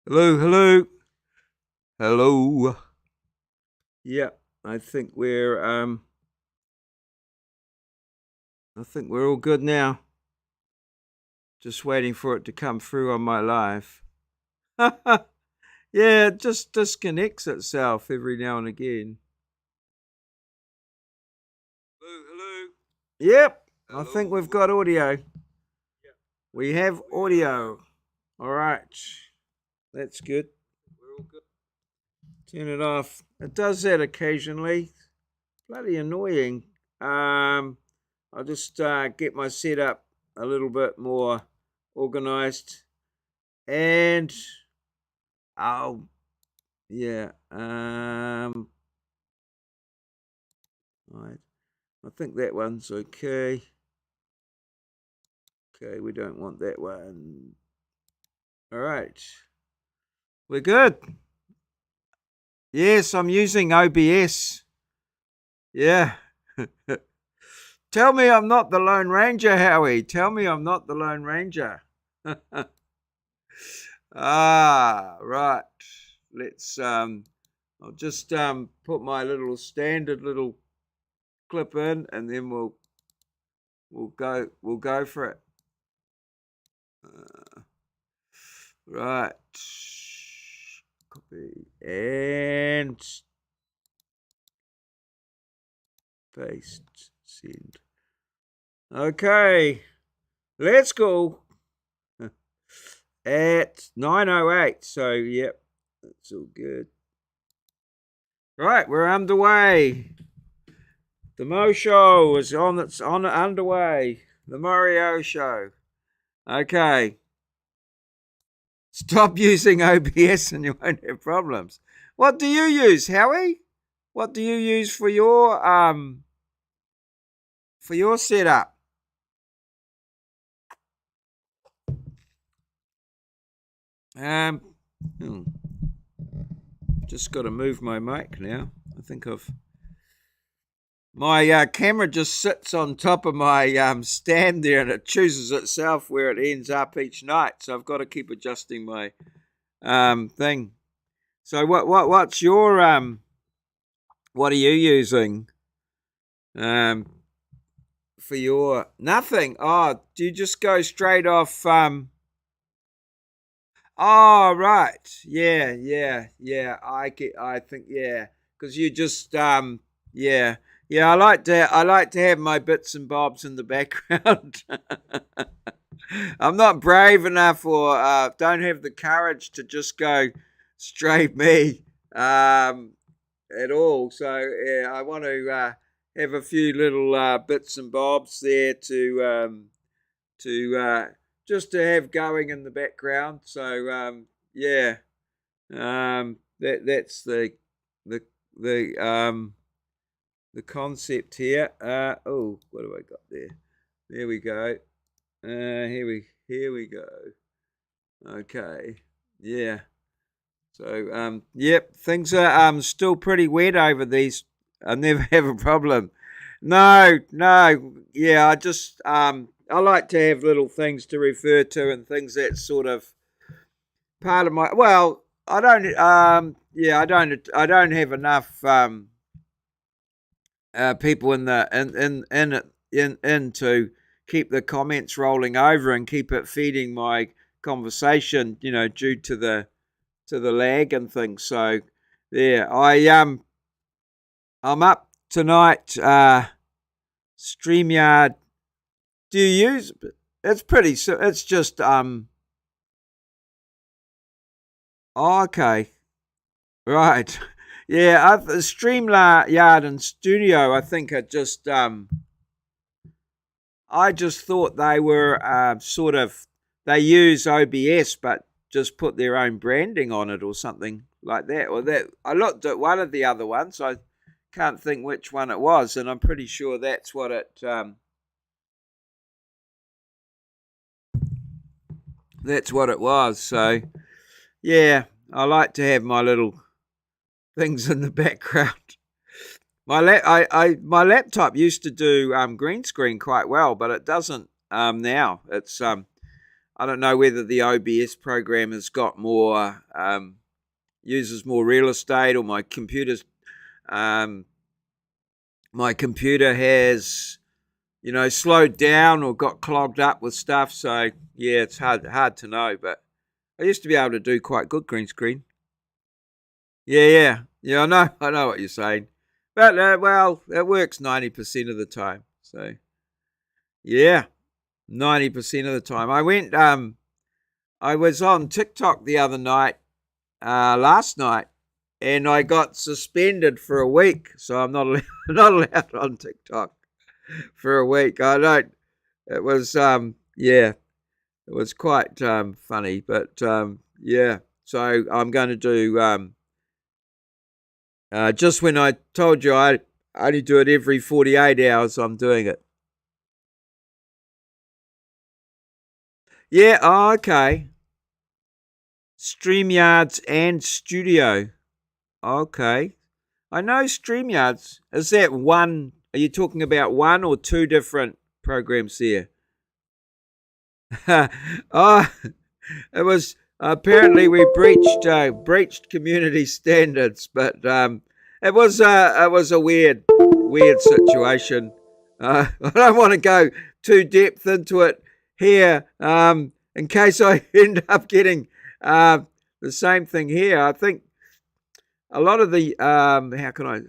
Hello, hello, hello. Yeah, I think we're all good now. Just waiting for it to come through on my live. Yeah, it just disconnects itself every now and again. Hello, hello. Yep, hello. I think we've got audio. We have audio. All right, that's good. We're all good. Turn it off. It does that occasionally. Bloody annoying. I'll just get my setup a little bit more organized. And oh yeah. Right. I think that one's okay. Okay, we don't want that one. All right. We're good. Yes, I'm using OBS. Yeah. Tell me I'm not the Lone Ranger, Howie. Tell me I'm not the Lone Ranger. Right. Let's I'll just put my little standard little clip in and then we'll go for it. Right. Copy and paste. Send. Okay. Let's go. At 9:08. So yep, that's all good. Right, we're underway. The Mo Show is on. It's on underway. The Maurieo Show. Okay. Stop using OBS and you won't have problems. What do you use, Howie? What do you use for your setup? Hmm. Just got to move my mic now. I think my camera just sits on top of my stand there, and it chooses itself where it ends up each night. So I've got to keep adjusting my thing. So what's your what are you using for your nothing? Oh, do you just go straight off? Oh, right. Yeah. I think yeah, because you just yeah. Yeah, I like to have my bits and bobs in the background. I'm not brave enough or don't have the courage to just go straight me at all. So yeah, I want to have a few little bits and bobs there to just to have going in the background. So yeah, that's the the the concept here. What have I got there? There we go. Here we go. Okay. Yeah. So yep, things are still pretty wet over these. I never have a problem. No. Yeah, I like to have little things to refer to and things that sort of part of my well, I don't yeah, I don't have enough people in the in to keep the comments rolling over and keep it feeding my conversation, due to the lag and things. So yeah, I'm up tonight. StreamYard. Do you use? It's pretty. So it's just Oh, okay, right. Yeah, StreamYard and Studio. I think are just I just thought they were sort of they use OBS, but just put their own branding on it or something like that. Or that I looked at one of the other ones. I can't think which one it was, and I'm pretty sure that's what it. That's what it was. So yeah, I like to have my little things in the background. My laptop used to do green screen quite well, but it doesn't now. It's I don't know whether the OBS program has got more uses more real estate, or my computer has slowed down or got clogged up with stuff. So yeah, it's hard to know. But I used to be able to do quite good green screen. Yeah. I know what you're saying, but well, it works 90% of the time. So yeah, 90% of the time. I was on TikTok the other night, last night, and I got suspended for a week. So I'm not not allowed on TikTok for a week. I don't. It was yeah, it was quite funny, but yeah. So I'm going to do just when I told you I only do it every 48 hours, I'm doing it. Yeah, oh, okay. StreamYards and Studio. Okay. I know StreamYards. Is that one? Are you talking about one or two different programs there? Oh, it was apparently we breached community standards, but it was a weird situation. I don't want to go too deep into it here, in case I end up getting the same thing here. I think a lot of the how can I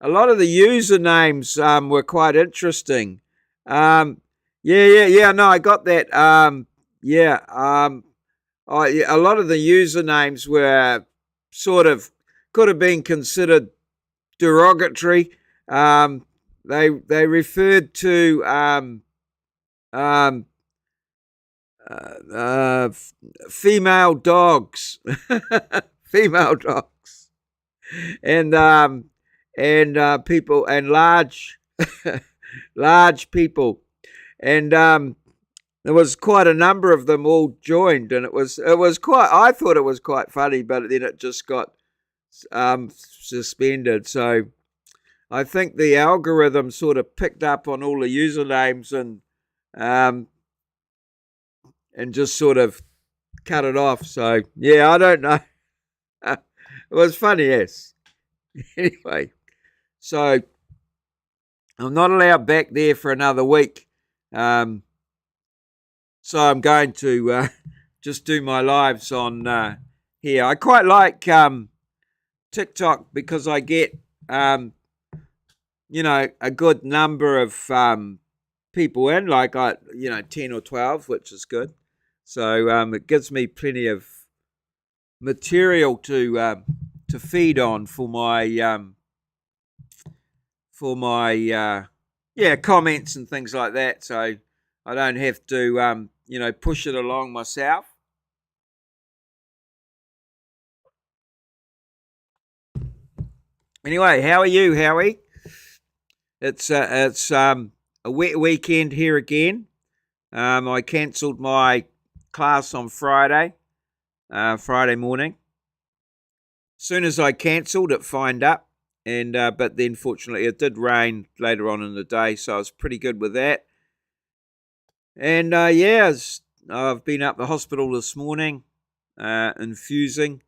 a lot of the usernames were quite interesting. Yeah. No, I got that. Yeah. Yeah, a lot of the usernames were sort of could have been considered derogatory. They referred to um, female dogs, female dogs, and people and large people, and there was quite a number of them all joined, and it was quite. I thought it was quite funny, but then it just got suspended. So I think the algorithm sort of picked up on all the usernames um, and just sort of cut it off. So yeah, I don't know. It was funny, yes. Anyway, so I'm not allowed back there for another week. So I'm going to just do my lives on here. I quite like TikTok because I get a good number of people in, like 10 or 12, which is good. So it gives me plenty of material to feed on for my comments and things like that. So I don't have to push it along myself. Anyway, how are you, Howie? It's a wet weekend here again. I cancelled my class on Friday morning. As soon as I cancelled, it fined up, and but then fortunately it did rain later on in the day, so I was pretty good with that. And I've been up the hospital this morning, infusing,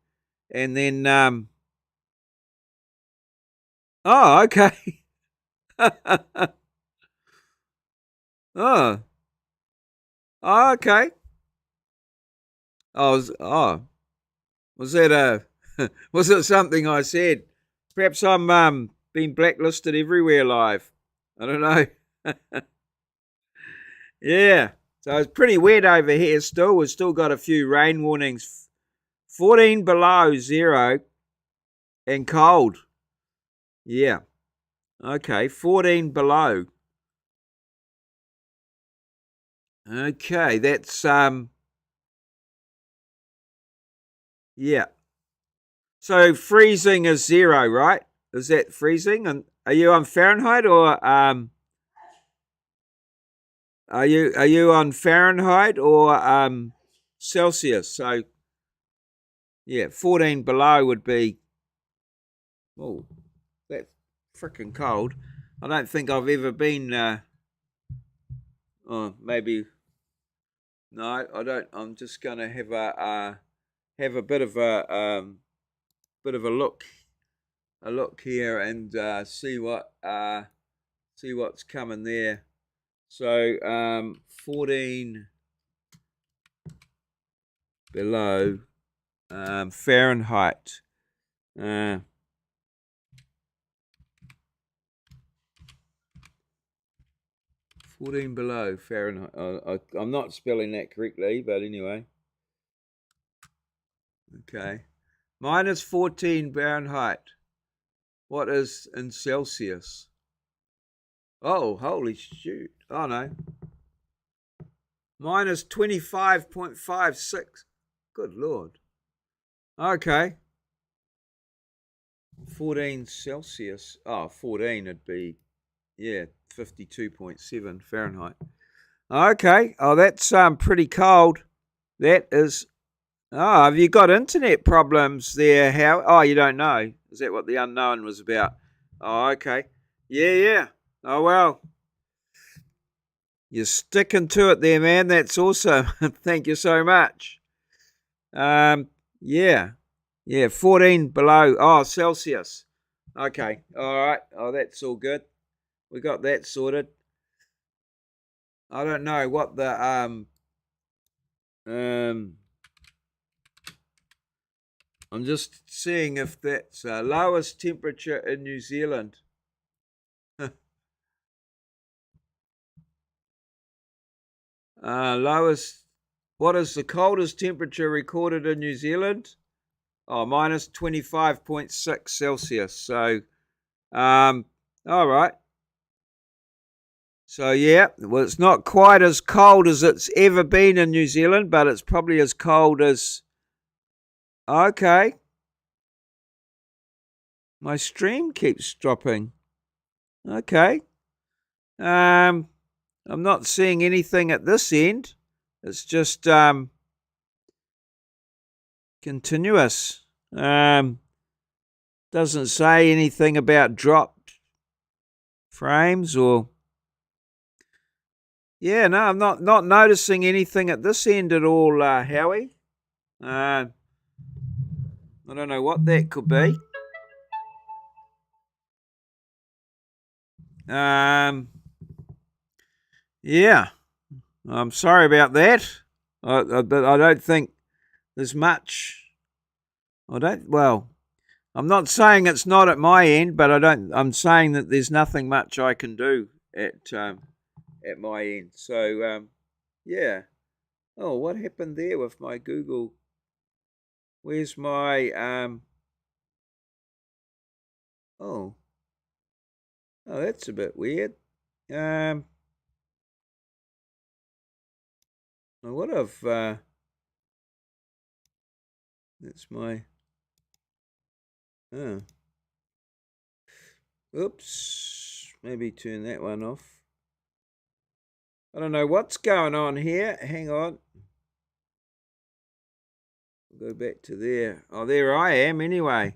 and then oh, okay. Oh, okay. Was that was it something I said? Perhaps I'm being blacklisted everywhere live. I don't know. Yeah. So it's pretty wet over here still. We've still got a few rain warnings. 14 below zero and cold. Yeah. Okay. 14 below. Okay, that's yeah. So freezing is 0, right? Is that freezing? And are you on Fahrenheit or are you on Fahrenheit or Celsius? So yeah, 14 below would be, oh, that's freaking cold. I don't think I've ever been oh, maybe no, I don't. I'm just gonna have a bit of a look here and see what's coming there. So 14 below Fahrenheit. Uh, 14 below Fahrenheit. I'm not spelling that correctly, but anyway. Okay. Minus 14 Fahrenheit. What is in Celsius? Oh, holy shoot. Oh, no. Minus 25.56. Good Lord. Okay. 14 Celsius. Oh, 14 would be, yeah, 52.7 Fahrenheit. Okay. Oh, that's pretty cold. That is. Oh, have you got internet problems there? How? Oh, you don't know. Is that what the unknown was about? Oh, okay. Yeah, yeah. Oh, well. You're sticking to it there, man. That's awesome. Thank you so much. Yeah. Yeah, 14 below. Oh, Celsius. Okay. All right. Oh, that's all good. We got that sorted. I don't know what the um I'm just seeing if that's lowest temperature in New Zealand. Lowest. What is the coldest temperature recorded in New Zealand? Oh, minus 25.6 Celsius. So, all right. So, yeah, well, it's not quite as cold as it's ever been in New Zealand, but it's probably as cold as. Okay. My stream keeps dropping. Okay. I'm not seeing anything at this end. It's just continuous. Doesn't say anything about dropped frames or. Yeah, no, I'm not noticing anything at this end at all, Howie. I don't know what that could be. Yeah, I'm sorry about that. But I don't think there's much. I don't. Well, I'm not saying it's not at my end, but I don't. I'm saying that there's nothing much I can do at my end. So yeah. Oh, what happened there with my Google? Where's my Oh, oh, that's a bit weird. I would have. That's my. Oh, oops. Maybe turn that one off. I don't know what's going on here. Hang on. I'll go back to there. Oh, there I am anyway.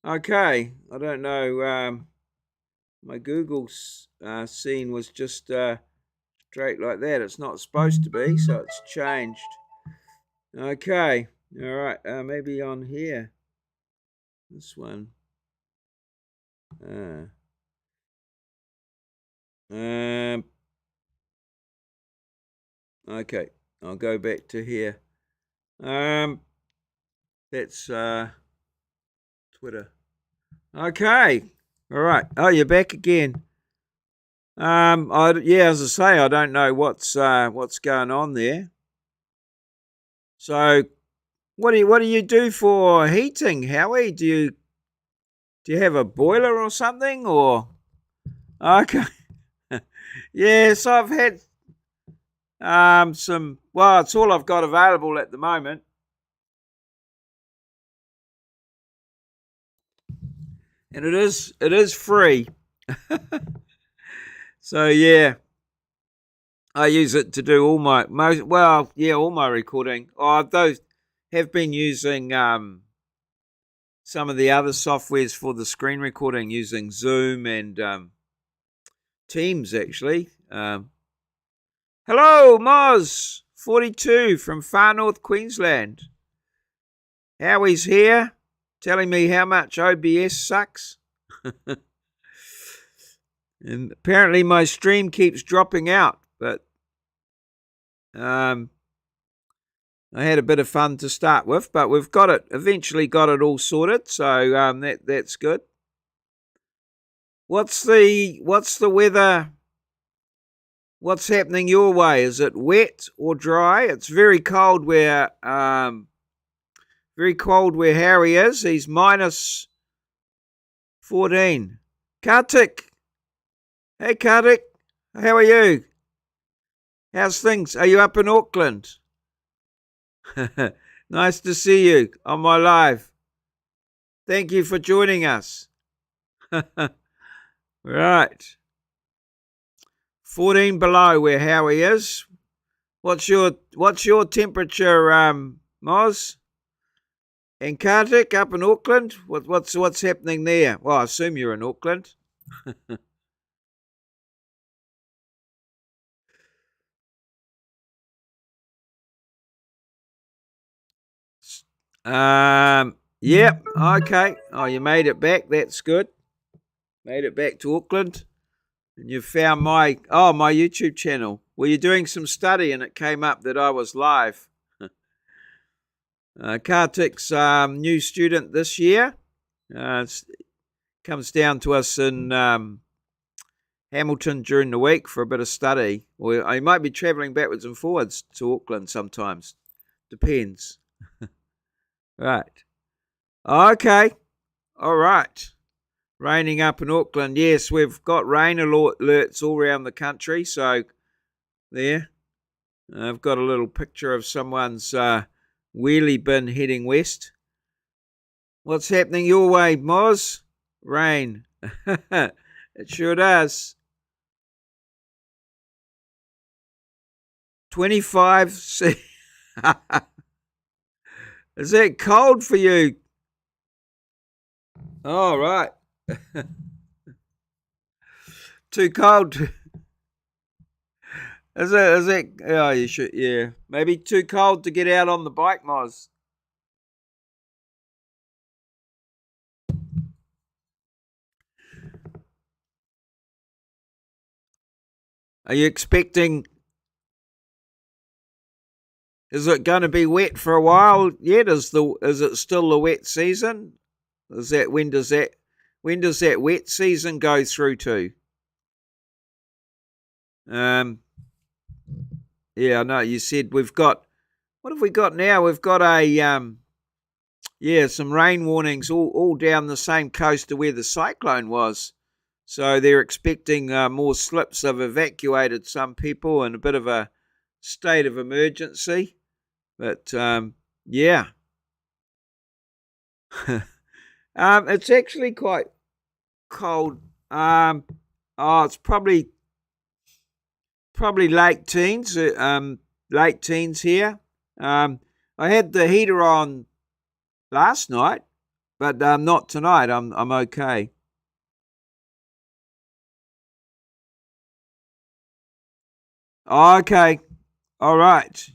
Okay. I don't know. My Google scene was just straight like that. It's not supposed to be, so it's changed. Okay. All right. Maybe on here. This one. Um. Okay. I'll go back to here. That's Twitter. Okay. All right. Oh, you're back again. Yeah, as I say, I don't know what's going on there. So, what do you do for heating, Howie? Do you have a boiler or something, or okay? Yes, I've had. Well, it's all I've got available at the moment. And it is free. So yeah, I use it to do all my all my recording. Those have been using some of the other softwares for the screen recording, using Zoom and Teams actually. Hello, Moz 42 from far north Queensland. Howie's here, telling me how much OBS sucks. And apparently my stream keeps dropping out, but I had a bit of fun to start with, but we've eventually got it all sorted, so that's good. What's the weather? What's happening your way? Is it wet or dry? It's very cold where Harry is. He's minus 14. Kartik. Hey Kartik, how are you? How's things? Are you up in Auckland? Nice to see you on my live. Thank you for joining us. Right. 14 below where Howie is. What's your temperature, Moz? And Kartik up in Auckland? What's happening there? Well, I assume you're in Auckland. Yep. Okay. Oh, you made it back. That's good. Made it back to Auckland. And you found my YouTube channel. Were you doing some study and it came up that I was live? Kartik's new student this year. Comes down to us in Hamilton during the week for a bit of study. Or I might be travelling backwards and forwards to Auckland sometimes. Depends. Right. Okay. All right. Raining up in Auckland. Yes, we've got rain alerts all around the country. So there. I've got a little picture of someone's wheelie bin heading west. What's happening your way, Moz? Rain. It sure does. 25 C. Is that cold for you? All right. Too cold. Is it? Oh, you should. Yeah, maybe too cold to get out on the bike, Moz. Are you expecting? Is it going to be wet for a while yet? Is it still the wet season? When does that wet season go through to? Yeah, I know. You said we've got. What have we got now? We've got some rain warnings all down the same coast to where the cyclone was. So they're expecting more slips. Have evacuated some people in a bit of a state of emergency. But yeah, it's actually quite cold. It's probably late teens. Late teens here. I had the heater on last night, but not tonight. I'm okay. Okay, all right.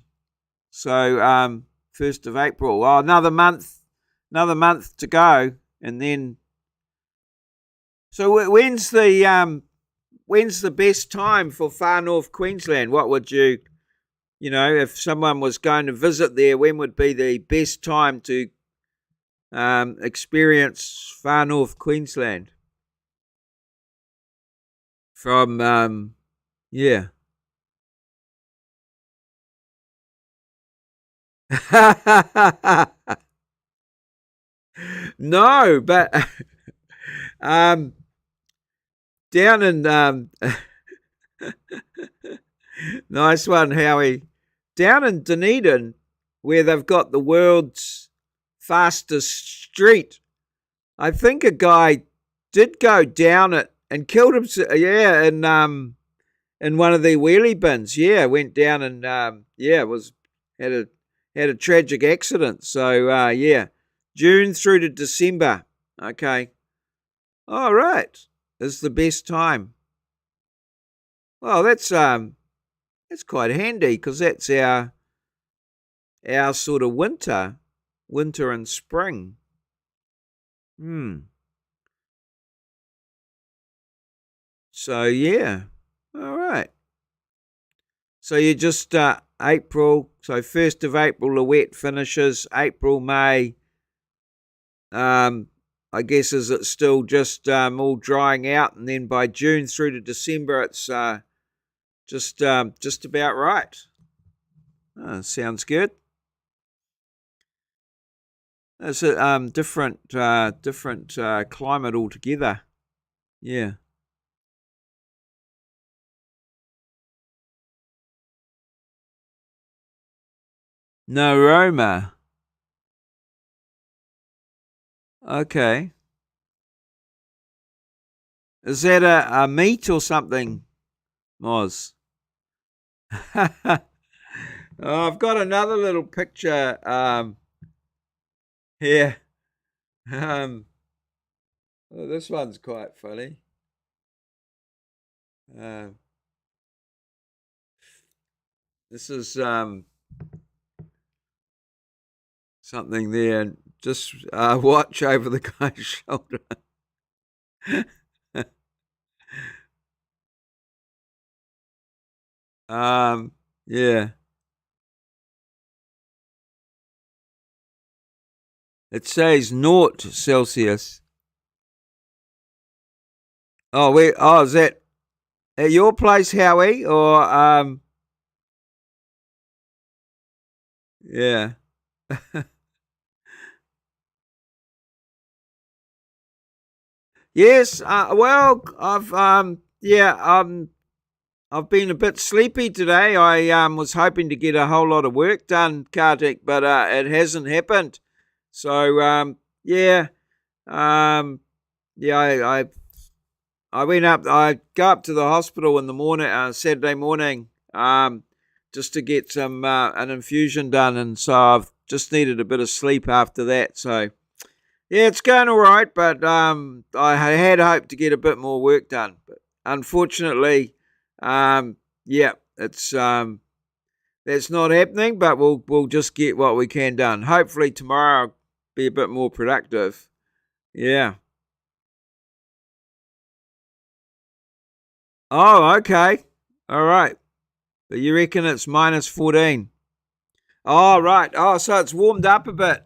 So 1st of April. Oh, another month to go, and then. So when's the best time for far north Queensland? What would you, if someone was going to visit there, when would be the best time to experience far north Queensland? From yeah. No, but down in Nice one, Howie. Down in Dunedin, where they've got the world's fastest street, I think a guy did go down it and killed himself. Yeah, in one of the wheelie bins. Yeah, went down and was had a tragic accident. So yeah, June through to December. Okay, all right, is the best time. Well, that's quite handy because that's our sort of winter and spring. Hmm. So yeah, all right. So you just April. So 1st of April, the wet finishes. April, May. I guess is it still just all drying out, and then by June through to December, it's just about right. Oh, sounds good. It's a different climate altogether. Yeah. No Roma. Okay. Is that a meat or something, Moz? Oh, I've got another little picture here. Um, well, this one's quite funny. Um, this is something there. Just watch over the guy's shoulder. Yeah. It says naught Celsius. Oh, where? Oh, is that at your place, Howie? Or yeah. Yes. Well, I've been a bit sleepy today. I was hoping to get a whole lot of work done, Kartik, but it hasn't happened. So yeah, um, yeah. I went up. I go up to the hospital in the morning, Saturday morning, just to get some an infusion done, and so I've just needed a bit of sleep after that. So yeah, it's going all right, but I had hoped to get a bit more work done, but unfortunately, yeah, it's that's not happening. But we'll just get what we can done. Hopefully tomorrow I'll be a bit more productive. Yeah. Oh, okay. All right. But you reckon it's -14? Oh, right. Oh, so it's warmed up a bit.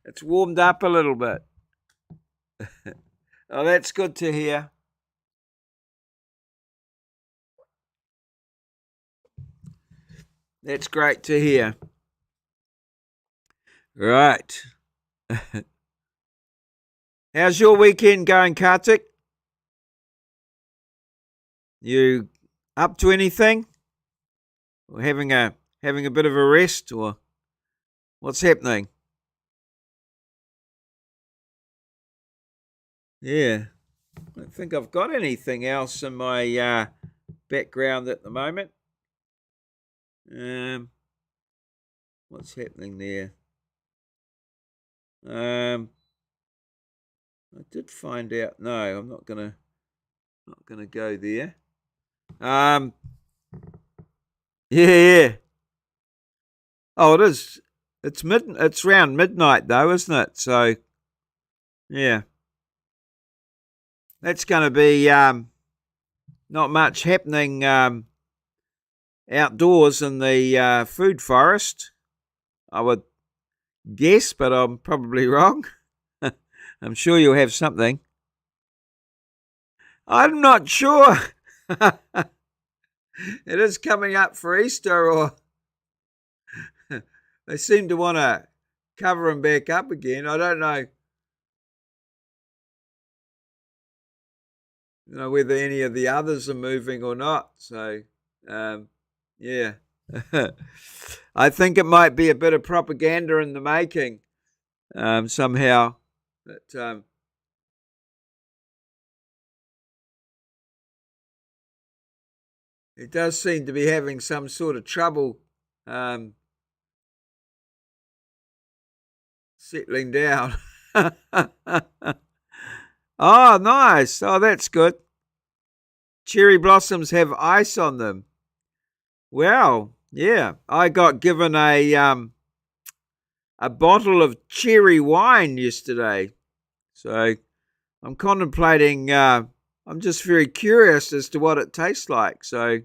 It's warmed up a little bit. Oh, that's good to hear. That's great to hear. Right. How's your weekend going, Kartik? You up to anything? Or having a bit of a rest, or what's happening? Yeah. I don't think I've got anything else in my background at the moment. Um, what's happening there? I did find out. No, I'm not gonna go there. Um, yeah, yeah. Oh, it is. It's around midnight though, isn't it? So yeah, that's going to be not much happening outdoors in the food forest. I would guess, but I'm probably wrong. I'm sure you'll have something. I'm not sure. It is coming up for Easter, or they seem to want to cover them back up again. I don't know, whether any of the others are moving or not. So Yeah. I think it might be a bit of propaganda in the making, somehow. But it does seem to be having some sort of trouble settling down. Oh, nice. Oh, that's good. Cherry blossoms have ice on them. Wow. Yeah. I got given a bottle of cherry wine yesterday. So I'm contemplating I'm just very curious as to what it tastes like. So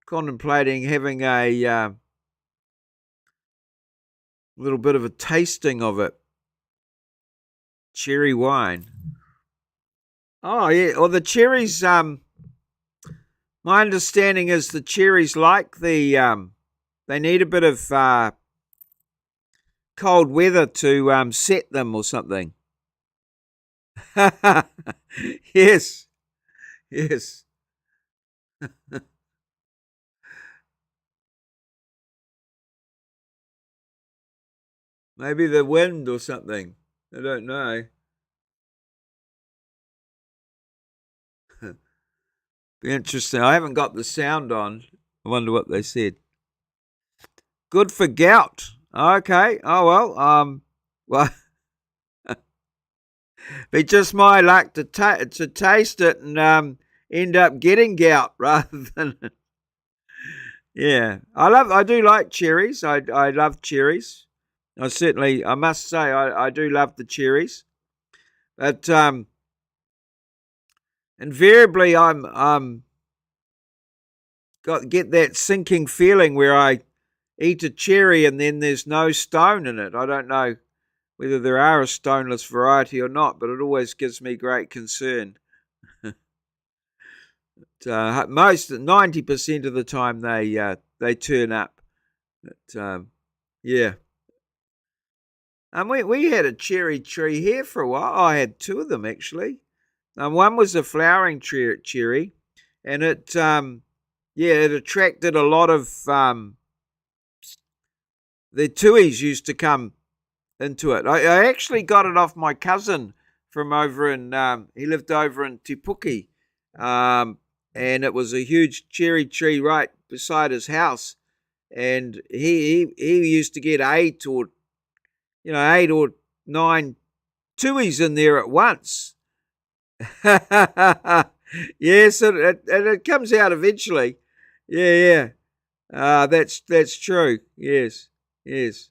contemplating having a little bit of a tasting of it. Cherry wine. Oh yeah, or the cherries. My understanding is the cherries like they need a bit of cold weather to set them or something. Yes, yes. Maybe the wind or something. I don't know. Be interesting. I haven't got the sound on. I wonder what they said. Good for gout. Okay. Oh well. Well, be just my luck to taste it and end up getting gout rather than. Yeah. I do like cherries. I love cherries. I must say I do love the cherries. But invariably I'm get that sinking feeling where I eat a cherry and then there's no stone in it. I don't know whether there are a stoneless variety or not, but it always gives me great concern. Most 90% of the time they turn up. But, yeah, and we had a cherry tree here for a while. I had two of them actually. One was a flowering cherry, and it attracted a lot of the tuies used to come into it. I actually got it off my cousin from over in he lived over in Te Puke, and it was a huge cherry tree right beside his house, and he used to get 8 or 9 tuies in there at once. Yes, it comes out eventually. Yeah, yeah. That's true. Yes, yes.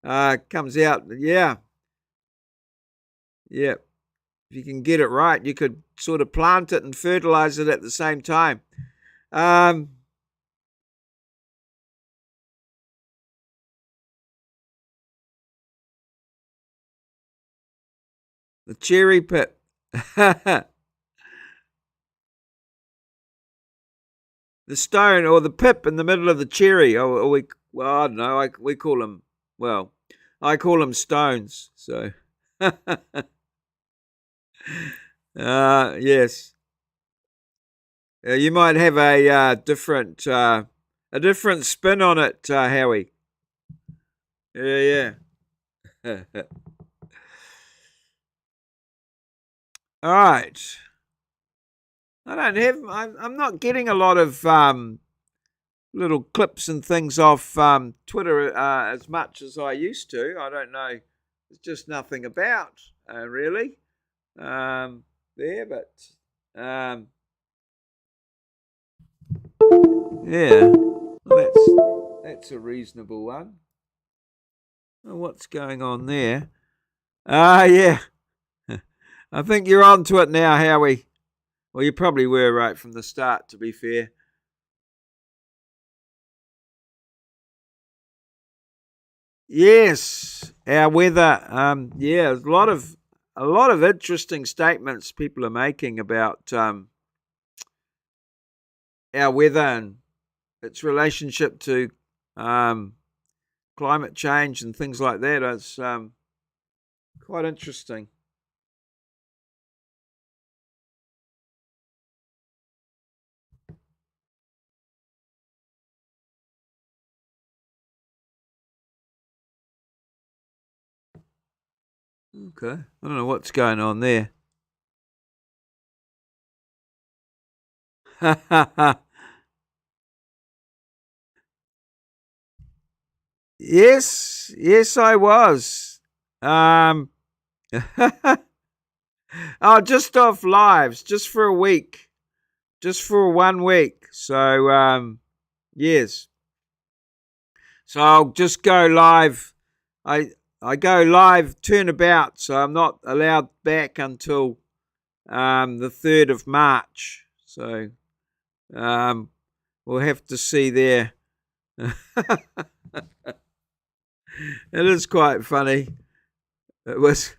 Comes out. Yeah, yeah. If you can get it right, you could sort of plant it and fertilize it at the same time. Um, the cherry pit. The stone or the pip in the middle of the cherry. Well, I don't know. We call them, well, I call them stones. So, yes. You might have a different spin on it, Howie. Yeah, yeah. All right. I don't have. I'm not getting a lot of little clips and things off Twitter as much as I used to. I don't know. There's just nothing about really there, but yeah, that's a reasonable one. Oh, what's going on there? Yeah. I think you're on to it now, Howie. Well, you probably were right from the start, to be fair. Yes, our weather. Yeah, a lot of interesting statements people are making about our weather and its relationship to um, climate change and things like that. It's quite interesting. Okay. I don't know what's going on there. Yes, I was. Um, oh, just off lives, just for a week, just for 1 week. So, yes. So I'll just go live. I I go live turnabout, so I'm not allowed back until the 3rd of March. So um, we'll have to see there. It is quite funny. It was,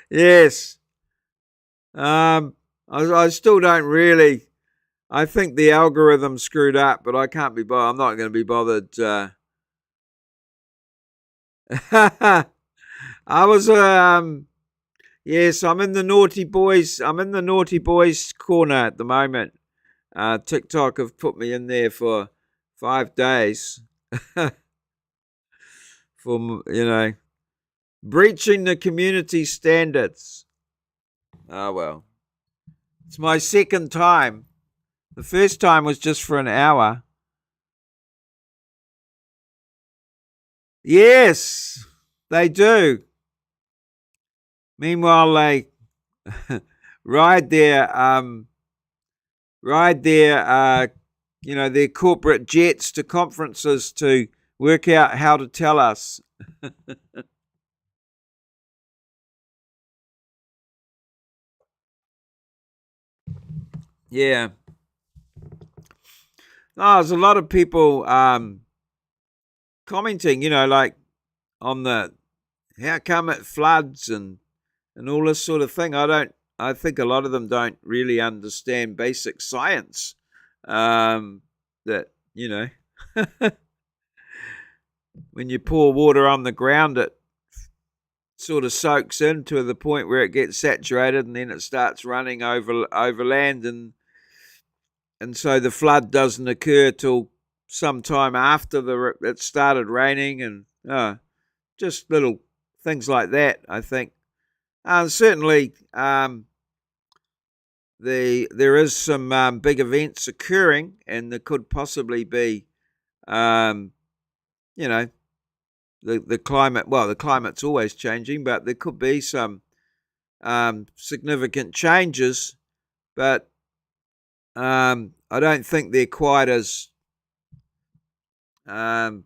yes. I still don't really. I think the algorithm screwed up, but I can't be bothered. I'm not going to be bothered. I was yes, I'm in the naughty boys. I'm in the naughty boys corner at the moment. TikTok have put me in there for 5 days for breaching the community standards. Oh well, it's my second time. The first time was just for an hour. Yes, they do. Meanwhile, they ride their ride their their corporate jets to conferences to work out how to tell us. Yeah. No, there's a lot of people commenting, like on the how come it floods and all this sort of thing. I think a lot of them don't really understand basic science. That, when you pour water on the ground, it sort of soaks in to the point where it gets saturated and then it starts running over land, and so the flood doesn't occur till sometime after it started raining, and just little things like that, I think. Certainly, there is some big events occurring, and there could possibly be, um, you know, the climate. Well, the climate's always changing, but there could be some significant changes. But I don't think they're um,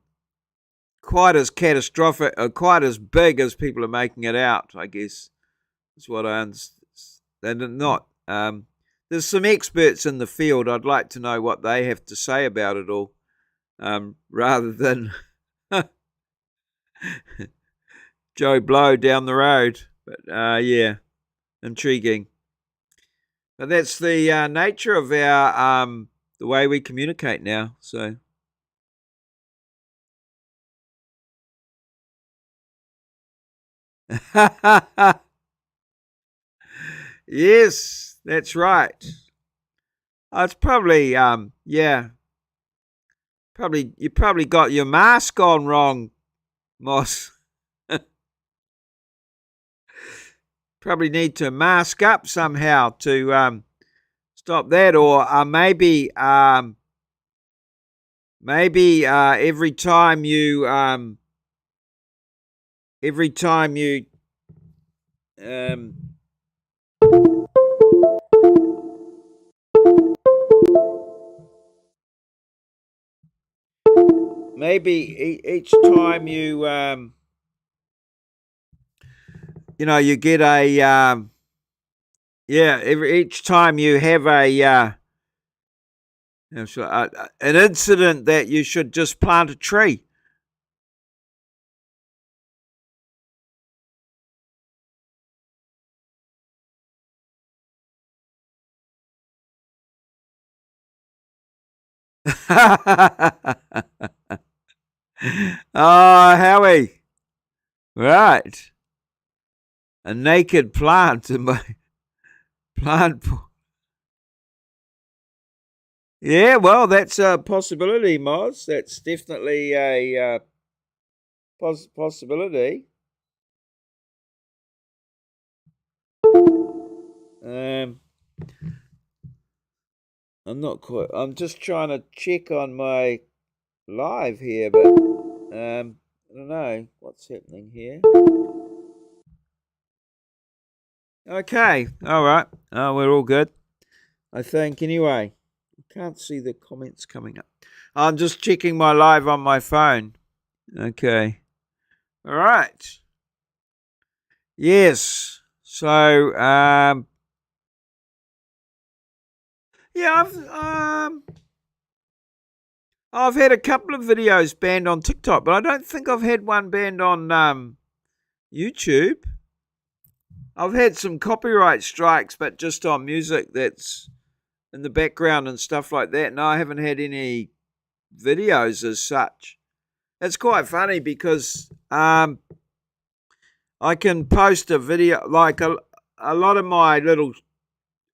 quite as catastrophic, or quite as big as people are making it out. I guess is what I understand. They're not. There's some experts in the field. I'd like to know what they have to say about it all, rather than Joe Blow down the road. But yeah, intriguing. But that's the nature of our the way we communicate now. So yes, that's right. It's probably yeah, probably you probably got your mask on wrong, Moss. Probably need to mask up somehow to stop that, or maybe every time you um, maybe each time you get a yeah, each time you have an incident, that you should just plant a tree. Oh, Howie, right? A naked plant in my plant. Yeah, well, that's a possibility, Moz. That's definitely a possibility. I'm not quite. I'm just trying to check on my live here, but I don't know what's happening here. Okay, all right. We're all good, I think. Anyway, I can't see the comments coming up. I'm just checking my live on my phone. Okay. All right. Yes. So, yeah, I've had a couple of videos banned on TikTok, but I don't think I've had one banned on YouTube. I've had some copyright strikes, but just on music that's in the background and stuff like that. No, I haven't had any videos as such. It's quite funny because I can post a video, like a lot of my little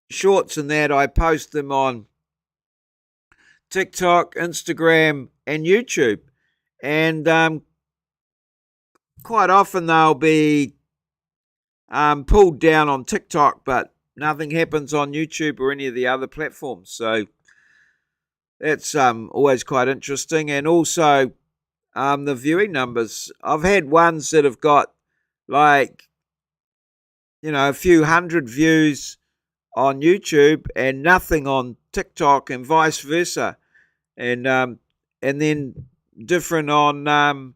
shorts and that, I post them on TikTok, Instagram, and YouTube. And quite often they'll be pulled down on TikTok, but nothing happens on YouTube or any of the other platforms. So that's always quite interesting. And also the viewing numbers. I've had ones that have got like, a few hundred views on YouTube and nothing on TikTok, and vice versa. And then different on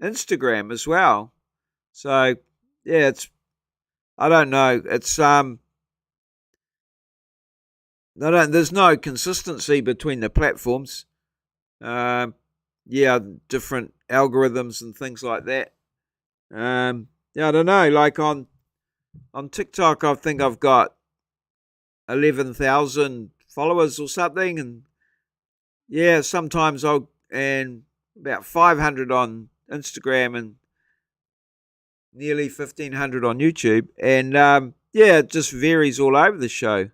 Instagram as well. So yeah, I don't know. There's no consistency between the platforms. Yeah, different algorithms and things like that. Yeah, I don't know. Like on TikTok, I think I've got 11,000 followers or something, and yeah, sometimes and about 500 on Instagram and nearly 1,500 on YouTube, and yeah, it just varies all over the show.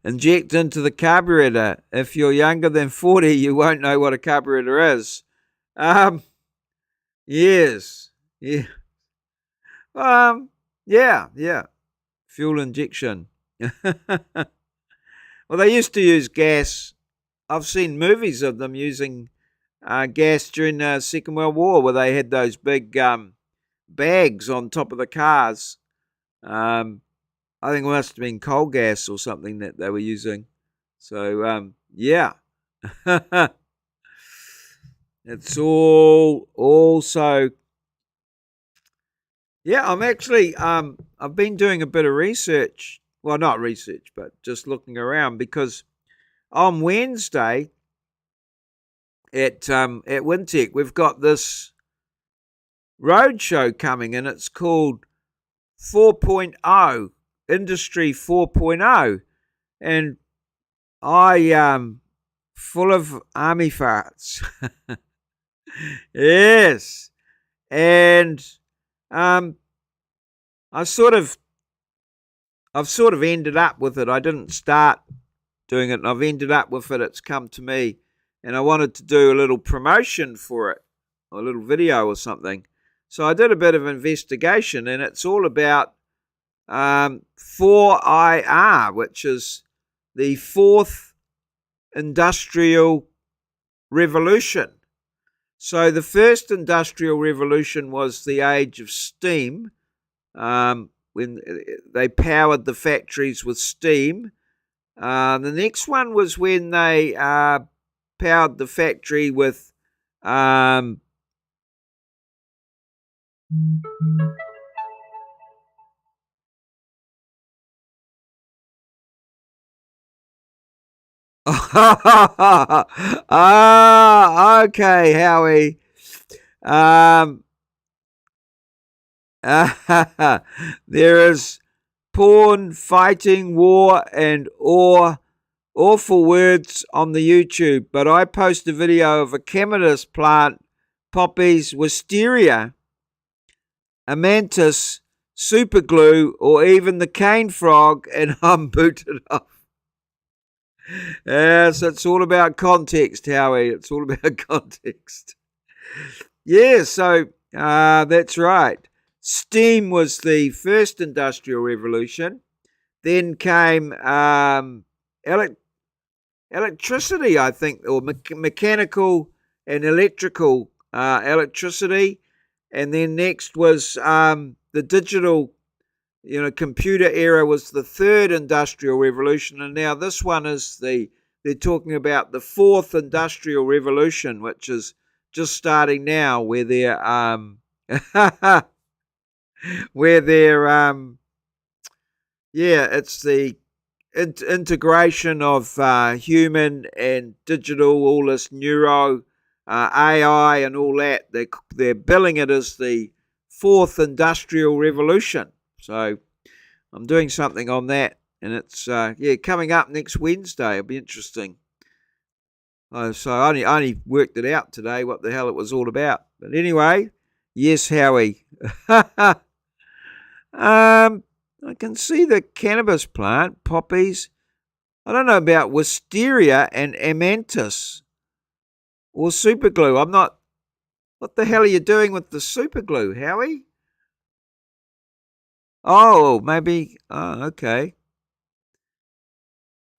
Inject into the carburetor. If you're younger than 40, you won't know what a carburetor is. Yes, yeah, yeah. Fuel injection. Well, they used to use gas. I've seen movies of them using gas during the Second World War, where they had those big bags on top of the cars. I think it must have been coal gas or something that they were using. So yeah, it's all also. Yeah, I'm actually I've been doing a bit of research. Well, not research, but just looking around, because on Wednesday at Wintec we've got this road show coming, and it's called 4.0 Industry 4.0, and I full of army farts. Yes, and um, I've sort of ended up with it. I didn't start doing it, and I've ended up with it. It's come to me, and I wanted to do a little promotion for it, or a little video or something. So I did a bit of investigation, and it's all about 4IR, which is the fourth industrial revolution. So the first industrial revolution was the age of steam, when they powered the factories with steam. The next one was when they powered the factory with okay, Howie. Um, there is porn, fighting, war, and awful words on the YouTube, but I post a video of a clematis plant, poppies, wisteria, amanthus, superglue, or even the cane frog, and I'm booted off. Yes, it's all about context, Howie. It's all about context. Yeah, so that's right. steam was the first industrial revolution. Then came electricity, I think, or mechanical and electrical electricity. And then next was the digital, computer era was the third industrial revolution. And now this one is they're talking about the fourth industrial revolution, which is just starting now, where they're it's the integration of human and digital, all this neuro, AI, and all that. They're billing it as the fourth industrial revolution. So I'm doing something on that, and it's coming up next Wednesday. It'll be interesting. So I only worked it out today, what the hell it was all about. But anyway, yes, Howie. I can see the cannabis plant, poppies. I don't know about wisteria and amanthus or superglue. I'm not. What the hell are you doing with the superglue, Howie? Oh, maybe. Oh, okay.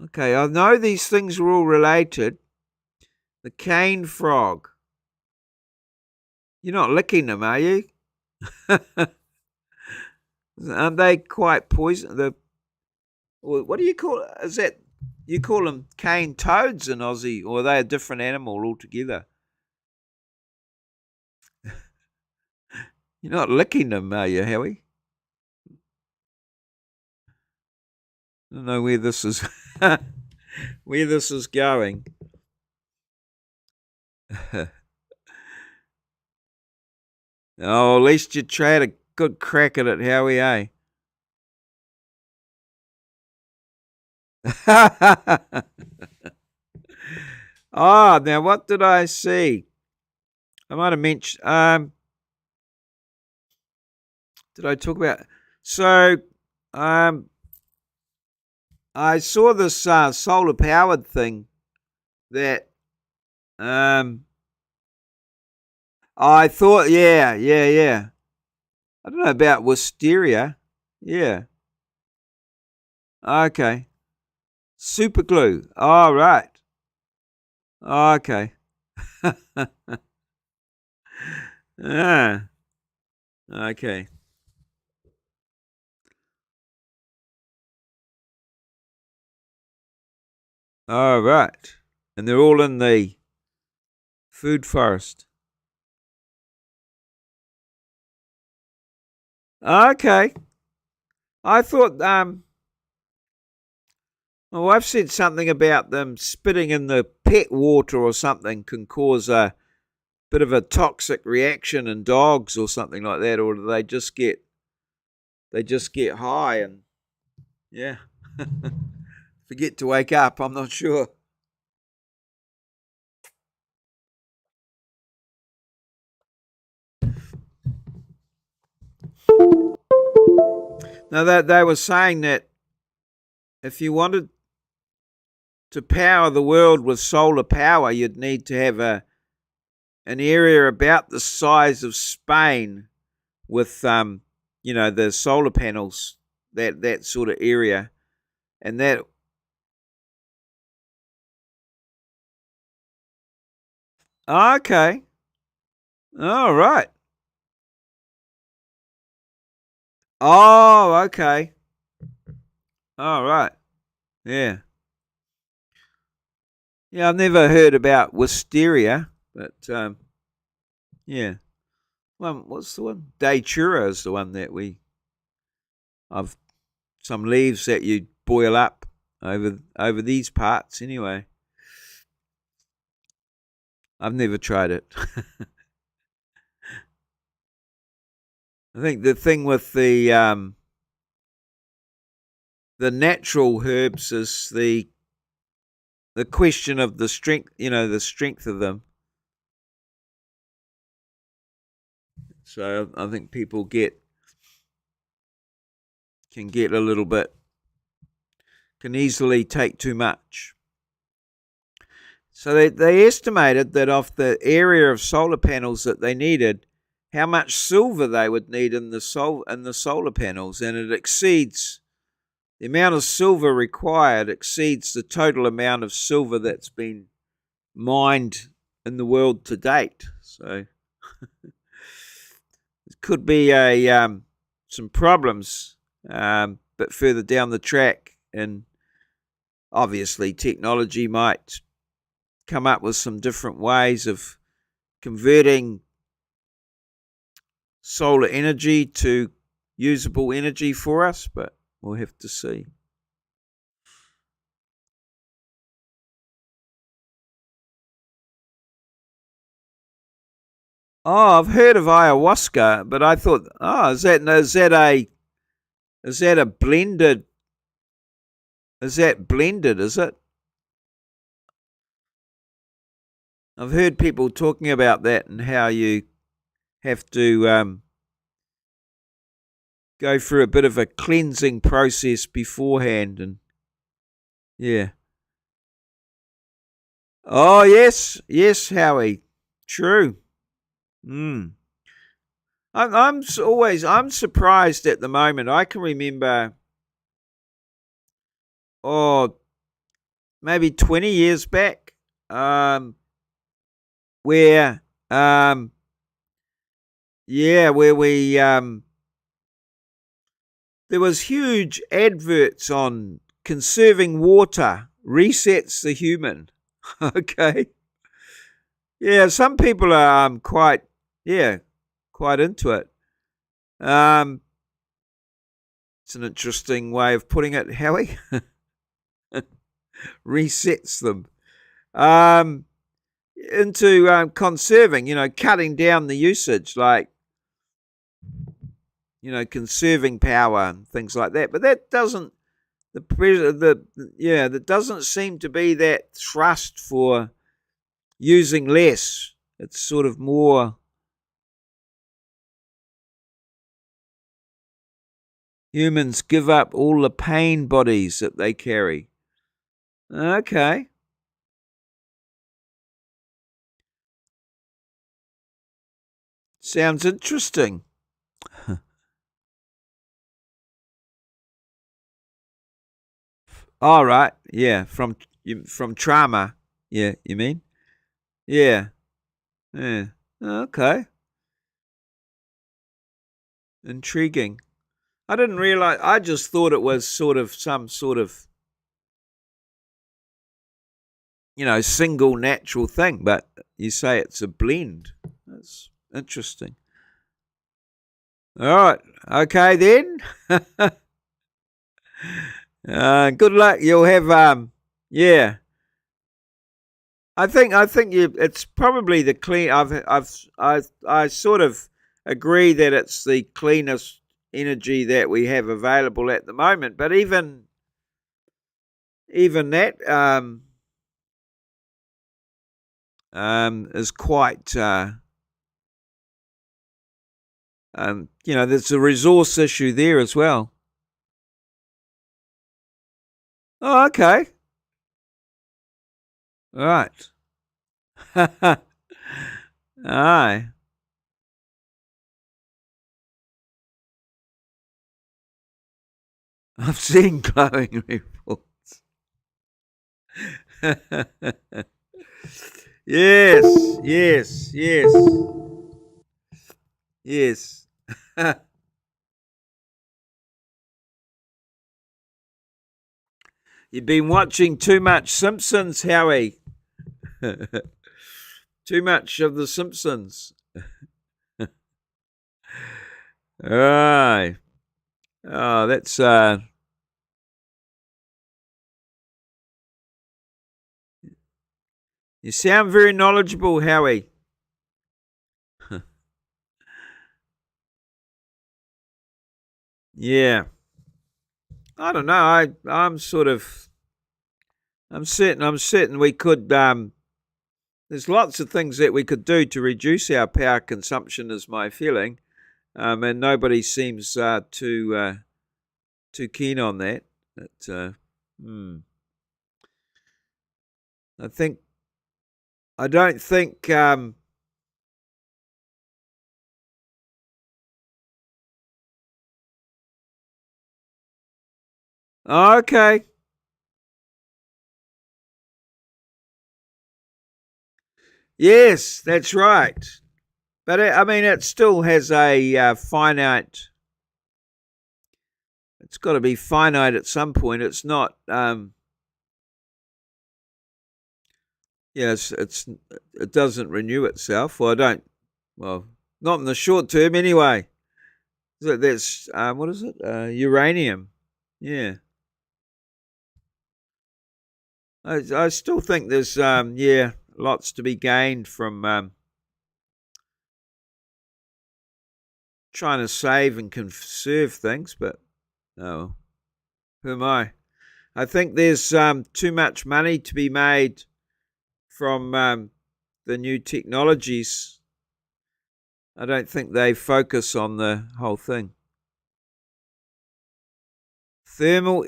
Okay, I know these things are all related. The cane frog. You're not licking them, are you? Aren't they quite poison? What do you call it? Is that you call them cane toads in Aussie, or are they a different animal altogether? You're not licking them, are you, Howie? I don't know where this is where this is going. Oh, at least you tried a good crack at it, Howie, eh? Now what did I see? I might have mentioned. Did I talk about? So, I saw this solar powered thing that I thought, yeah. I don't know about wisteria. Yeah. Okay. Super glue. All right. Okay. Okay. All right. And they're all in the food forest. Okay. I thought my wife said something about them spitting in the pet water or something can cause a bit of a toxic reaction in dogs or something like that, or do they just get high and forget to wake up? I'm not sure. Now that they were saying that if you wanted to power the world with solar power, you'd need to have an area about the size of Spain with the solar panels, that sort of area, and that. Okay. All right. Oh, okay. All right. Yeah. Yeah, I've never heard about wisteria, but yeah. Well, what's the one? Datura is the one that I've some leaves that you boil up over these parts anyway. I've never tried it. I think the thing with the natural herbs is the question of the strength, the strength of them. So I think people can get a little bit, can easily take too much. So they estimated that off the area of solar panels that they needed, how much silver they would need in the solar panels, and it exceeds the amount of silver required exceeds the total amount of silver that's been mined in the world to date. So it could be some problems, but further down the track, and obviously technology might come up with some different ways of converting solar energy to usable energy for us, but we'll have to see. Oh, I've heard of ayahuasca, but I thought, is that a blended? Is that blended? Is it? I've heard people talking about that and how you have to go through a bit of a cleansing process beforehand, and yeah. Oh yes, Howie. True. Mm. I'm surprised at the moment. I can remember, oh, maybe 20 years back, where where we there was huge adverts on conserving water resets the human. Okay. Yeah, some people are quite into it. Um, it's an interesting way of putting it, Howie. Resets them. Into conserving, cutting down the usage, like, conserving power and things like that. But that doesn't that doesn't seem to be that thrust for using less. It's sort of more humans give up all the pain bodies that they carry. Okay. Sounds interesting. All right. Yeah, from trauma. Yeah, you mean? Yeah. Yeah. Okay. Intriguing. I didn't realize. I just thought it was sort of some sort of single natural thing, but you say it's a blend. That's interesting. All right. Okay then. Good luck. You'll have yeah. I think you. It's probably the clean. I sort of agree that it's the cleanest energy that we have available at the moment. But even that is quite. There's a resource issue there as well. Oh, okay. All right. Aye. I've seen glowing reports. Yes, yes, yes, yes. You've been watching too much Simpsons, Howie. Too much of the Simpsons. Aye. Oh, that's you sound very knowledgeable, Howie. Yeah. I don't know. I'm certain we could there's lots of things that we could do to reduce our power consumption, is my feeling. And nobody seems too keen on that. But, I think I don't think Okay. Yes, that's right. But I mean, it still has a finite. It's got to be finite at some point. It's not. Yes, it doesn't renew itself. Well, I don't. Well, not in the short term, anyway. So that's what is it? Uranium. Yeah. I still think there's lots to be gained from trying to save and conserve things, but oh, who am I? I think there's too much money to be made from the new technologies. I don't think they focus on the whole thing. Thermal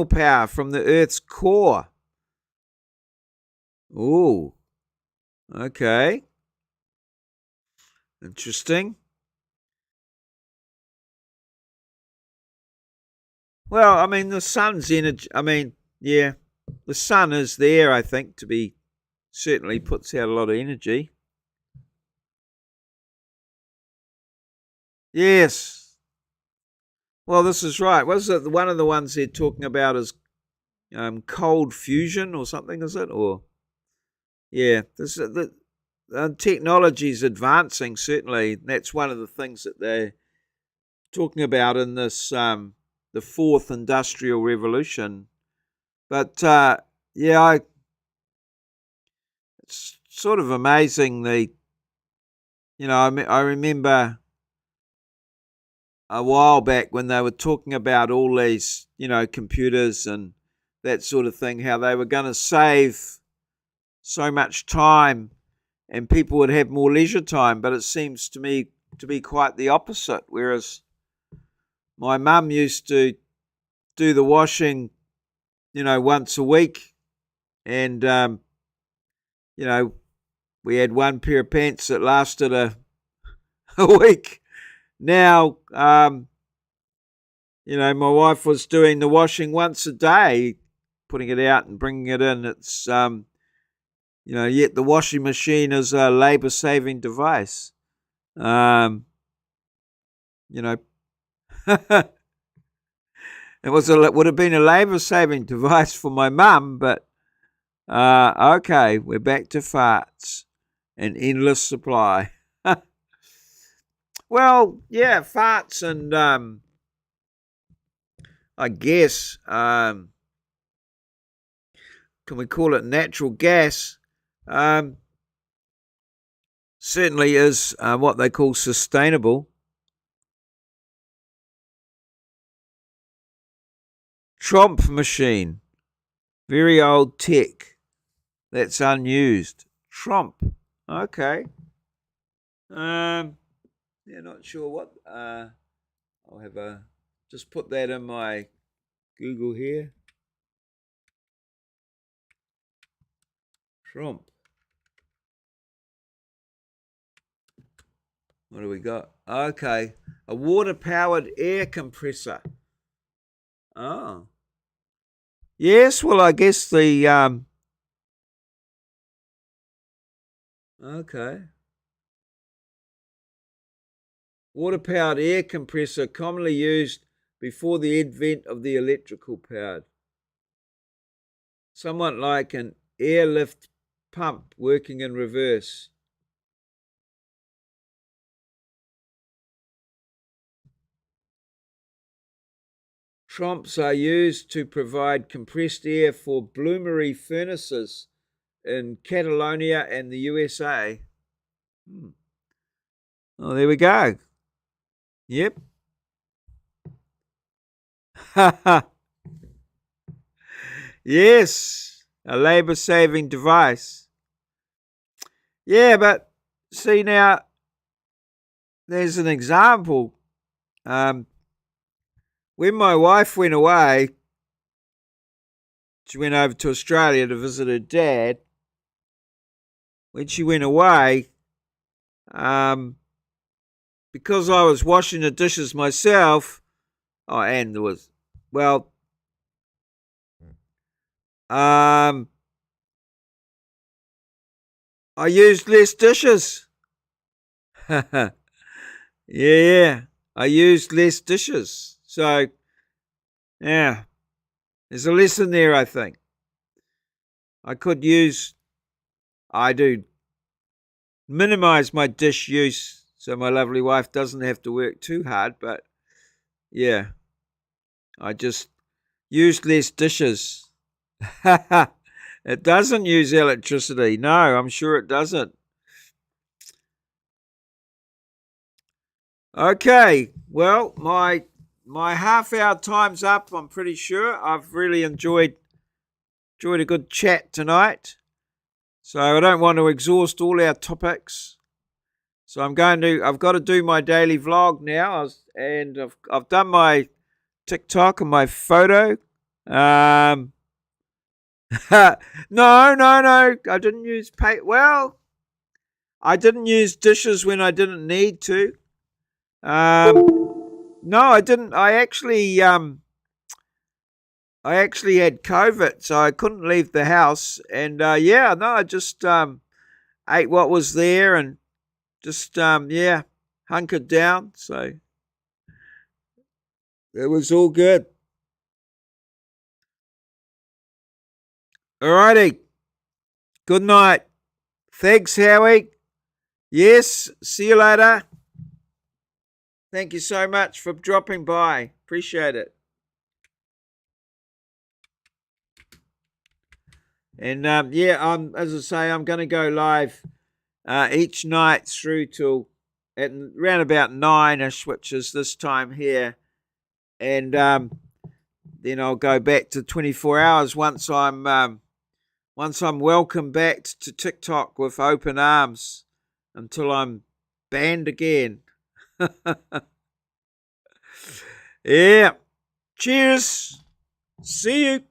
power from the Earth's core. Ooh, okay, interesting. Well, I mean, the sun's energy. I mean, yeah, the sun is there. I think to be certainly puts out a lot of energy. Yes. Well, this is right. Was it one of the ones they're talking about is cold fusion or something? Is it or yeah? The technology is advancing. Certainly, that's one of the things that they're talking about in this the fourth industrial revolution. But it's sort of amazing. I remember a while back when they were talking about all these, computers and that sort of thing, how they were going to save so much time and people would have more leisure time. But it seems to me to be quite the opposite. Whereas my mum used to do the washing, once a week, and we had one pair of pants that lasted a week. Now, my wife was doing the washing once a day, putting it out and bringing it in. It's, yet the washing machine is a labor-saving device. Um, you know, it would have been a labor-saving device for my mum, but okay, we're back to farts and endless supply. Well, yeah, farts and I guess can we call it natural gas? Certainly is what they call sustainable. Tromp machine, very old tech that's unused. Tromp, okay. Yeah, not sure what. I'll have just put that in my Google here. Tromp. What do we got? Okay, a water-powered air compressor. Oh, yes. Well, I guess the okay. Water-powered air compressor commonly used before the advent of the electrical powered. Somewhat like an airlift pump working in reverse. Tromps are used to provide compressed air for bloomery furnaces in Catalonia and the USA. Oh, there we go. Yep. Yes, a labor saving device. Yeah, but see now, there's an example. When my wife went away, she went over to Australia to visit her dad. When she went away, because I was washing the dishes myself, and there was, well, I used less dishes. Yeah, I used less dishes. So, yeah, there's a lesson there, I think. I do minimize my dish use so my lovely wife doesn't have to work too hard, but yeah, I just use less dishes. It doesn't use electricity. No, I'm sure it doesn't. Okay, well, my half hour time's up. I'm pretty sure. I've really enjoyed a good chat tonight. So I don't want to exhaust all our topics. So I've got to do my daily vlog now, and I've done my TikTok and my photo. No, no, no. I didn't use Well, I didn't use dishes when I didn't need to. No, I didn't. I actually had COVID, so I couldn't leave the house. And yeah, no, I just ate what was there and just yeah, hunkered down. So it was all good. Alrighty. Good night. Thanks, Howie. Yes. See you later. Thank you so much for dropping by. Appreciate it. And yeah, as I say, I'm going to go live each night through till at around about 9ish, which is this time here, and then I'll go back to 24 hours once I'm welcomed back to TikTok with open arms until I'm banned again. Yeah. Cheers. See you.